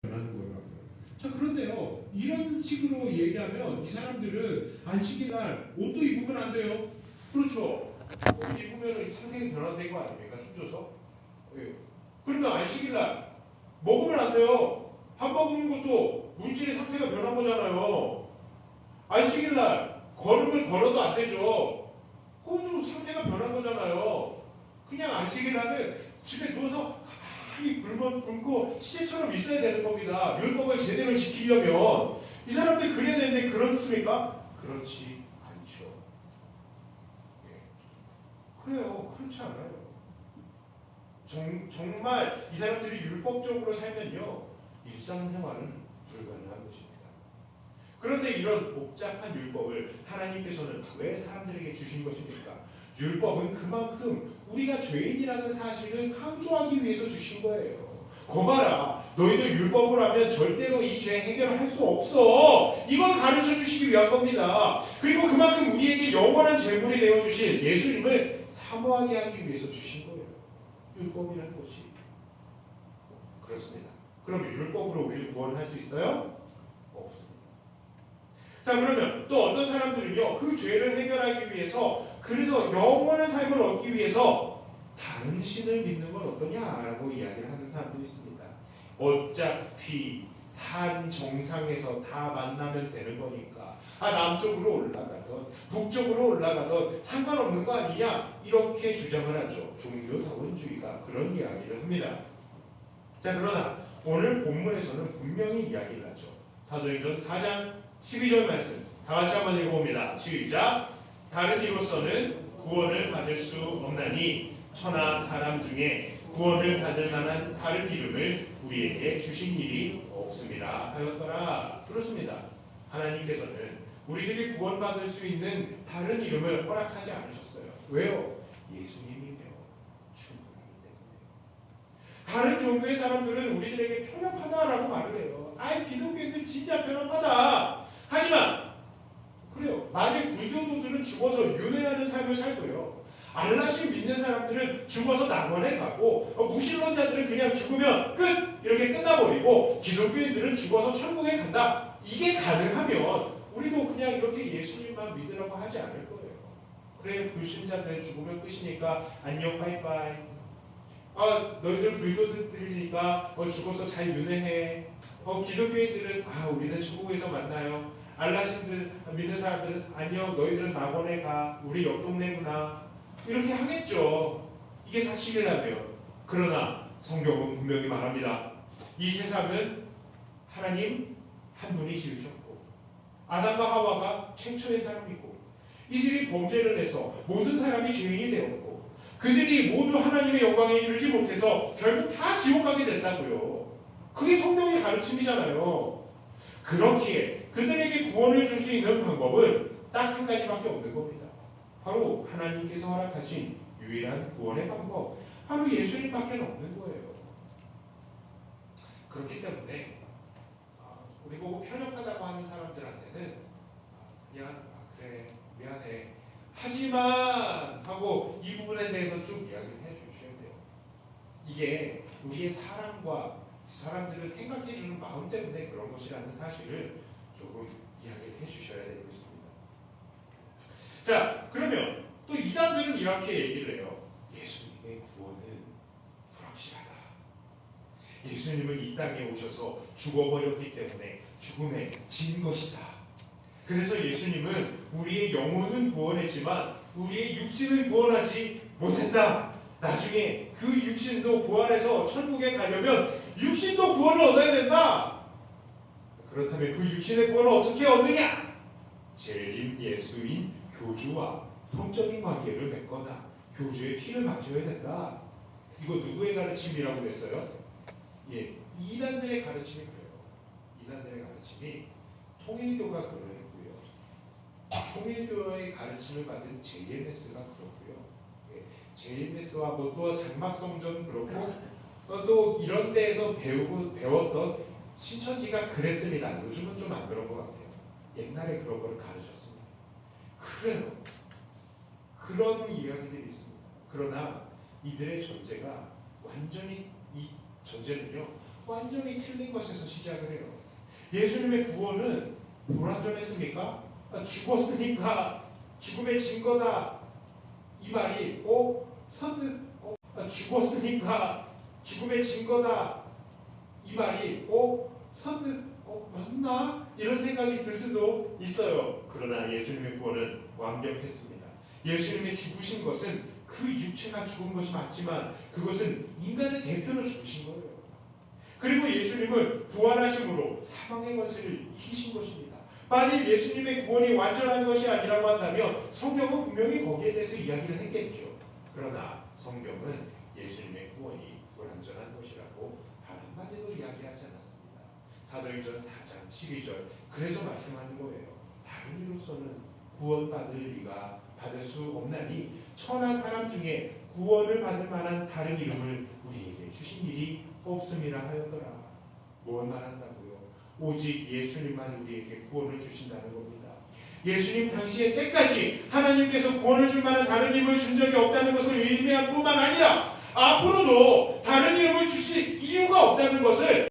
변하는 거예요. 자, 그런데요, 이런 식으로 얘기하면 이 사람들은 안식일날 옷도 입으면 안 돼요. 그렇죠? 옷 입으면 상당히 변화된 거 아닙니까? 숨줘서. 예. 그러면 안식일날 먹으면 안 돼요. 밥 먹는 것도 물질의 상태가 변한 거잖아요. 안식일날 걸음을 걸어도 안 되죠. 그것도 상태가 변한 거잖아요. 그냥 안식일날은 집에 누워서 가만히 굶고 시체처럼 있어야 되는 겁니다. 율법을 제대로 지키려면. 이 사람들 그래야 되는데 그렇습니까? 그렇지 않죠. 예. 그래요. 그렇지 않아요. 정말 이 사람들이 율법적으로 살면요, 일상생활은 불가능한 것입니다. 그런데 이런 복잡한 율법을 하나님께서는 왜 사람들에게 주신 것입니까? 율법은 그만큼 우리가 죄인이라는 사실을 강조하기 위해서 주신 거예요. 거봐라, 너희들 율법을 하면 절대로 이 죄 해결할 수 없어. 이걸 가르쳐 주시기 위한 겁니다. 그리고 그만큼 우리에게 영원한 재물이 되어주신 예수님을 사모하게 하기 위해서 주신 거예요. 율법이라는 것이. 그렇습니다. 그럼 율법으로 우리를 구원할 수 있어요? 없습니다. 자, 그러면 또 어떤 사람들은요, 그 죄를 해결하기 위해서, 그래서 영원한 삶을 얻기 위해서 다른 신을 믿는 건 어떠냐라고 이야기를 하는 사람들이 있습니다. 어차피 산 정상에서 다 만나면 되는 거니까 남쪽으로 올라가던 북쪽으로 올라가던 상관없는 거 아니냐, 이렇게 주장을 하죠. 종교다원주의가 그런 이야기를 합니다. 자, 그러나 오늘 본문에서는 분명히 이야기를 하죠. 사도행전 4장 12절 말씀 다 같이 한번 읽어봅니다. 시작. 다른 이로서는 구원을 받을 수 없나니 천하 사람 중에 구원을 받을 만한 다른 이름을 우리에게 주신 일이 없습니다 하였더라. 그렇습니다. 하나님께서는 우리들이 구원받을 수 있는 다른 이름을 허락하지 않으셨어요. 왜요? 예수님이며 충분하기 때문에. 다른 종교의 사람들은 우리들에게 편협하다라고 말을 해요. 기독교인들 진짜 편협하다. 하지만 그래요. 만약 불교도들은 죽어서 윤회하는 삶을 살고요, 알라신 믿는 사람들은 죽어서 낙원에 가고, 무신론자들은 그냥 죽으면 끝! 이렇게 끝나버리고, 기독교인들은 죽어서 천국에 간다. 이게 가능하면 우리도 그냥 이렇게 예수님만 믿으라고 하지 않을 거예요. 그래, 불신자들 죽으면 끝이니까 안녕 바이바이. 너희들 불교들이니까 죽어서 잘 윤회해. 기독교인들은 우리는 천국에서 만나요. 알라신들 믿는 사람들은 안녕, 너희들은 낙원에 가. 우리 옆 동네구나. 이렇게 하겠죠. 이게 사실이라면. 그러나 성경은 분명히 말합니다. 이 세상은 하나님 한 분이 지으셨고, 아담과 하와가 최초의 사람이고, 이들이 범죄를 해서 모든 사람이 죄인이 되었고, 그들이 모두 하나님의 영광에 이르지 못해서 결국 다 지옥 가게 된다고요. 그게 성경의 가르침이잖아요. 그렇기에 그들에게 구원을 줄 수 있는 방법은 딱 한 가지밖에 없는 겁니다. 바로 하나님께서 허락하신 유일한 구원의 방법, 바로 예수님밖에 없는 거예요. 그렇기 때문에 우리 보고 편협하다고 하는 사람들한테는 그냥 그래 미안해 하지만 하고 이 부분에 대해서 좀 이야기를 해주셔야 돼요. 이게 우리의 사랑과 사람들을 생각해주는 마음 때문에 그런 것이라는 사실을 조금 이야기를 해주셔야 되고 있습니다. 자, 그러면 또 이단들은 이렇게 얘기를 해요. 예수님의 구원은 불확실하다. 예수님은 이 땅에 오셔서 죽어버렸기 때문에 죽음에 진 것이다. 그래서 예수님은 우리의 영혼은 구원했지만 우리의 육신은 구원하지 못한다. 나중에 그 육신도 부활해서 천국에 가려면 육신도 구원을 얻어야 된다. 그렇다면 그 육신의 구원을 어떻게 얻느냐? 재림 예수인 교주와 성적인 관계를 맺거나 교주의 피를 마셔야 된다. 이거 누구의 가르침이라고 그랬어요? 이단들의 가르침이 그래요. 이단들의 가르침이 통일교가 그러했고요. 통일교의 가르침을 받은 JMS가 그렇고요. JMS와 또 장막성전 그렇고 또 이런 데에서 배웠던 신천지가 그랬습니다. 요즘은 좀 안 그런 것 같아요. 옛날에 그런 걸 가르쳤습니다. 그래요. 그런 이야기들이 있습니다. 그러나 이들의 전제가 완전히 이 전제는요 완전히 틀린 것에서 시작을 해요. 예수님의 구원은 불완전했습니까? 죽었으니까 죽음의 증거다. 이 말이 선뜻 죽었으니까 죽음의 증거다. 이 말이 선뜻 맞나? 이런 생각이 들 수도 있어요. 그러나 예수님의 구원은 완벽했습니다. 예수님이 죽으신 것은 그 육체가 죽은 것이 맞지만 그것은 인간의 대표로 죽으신 거예요. 그리고 예수님은 부활하심으로 사망의 권세를 이기신 것입니다. 만일 예수님의 구원이 완전한 것이 아니라고 한다면 성경은 분명히 거기에 대해서 이야기를 했겠죠. 그러나 성경은 예수님의 구원이 불완전한 것이라고 단 한마디도 이야기하지 않았습니다. 사도행전 4장 12절 그래서 말씀하는 거예요. 다른 이로서는 구원받을 리가 받을 수 없나니 천하 사람 중에 구원을 받을 만한 다른 이름을 우리에게 주신 일이 없음이라 하였더라. 뭘 말한다고요? 오직 예수님만 우리에게 구원을 주신다는 겁니다. 예수님 당시의 때까지 하나님께서 구원을 줄 만한 다른 이름을 준 적이 없다는 것을 의미할 뿐만 아니라 앞으로도 다른 이름을 주실 이유가 없다는 것을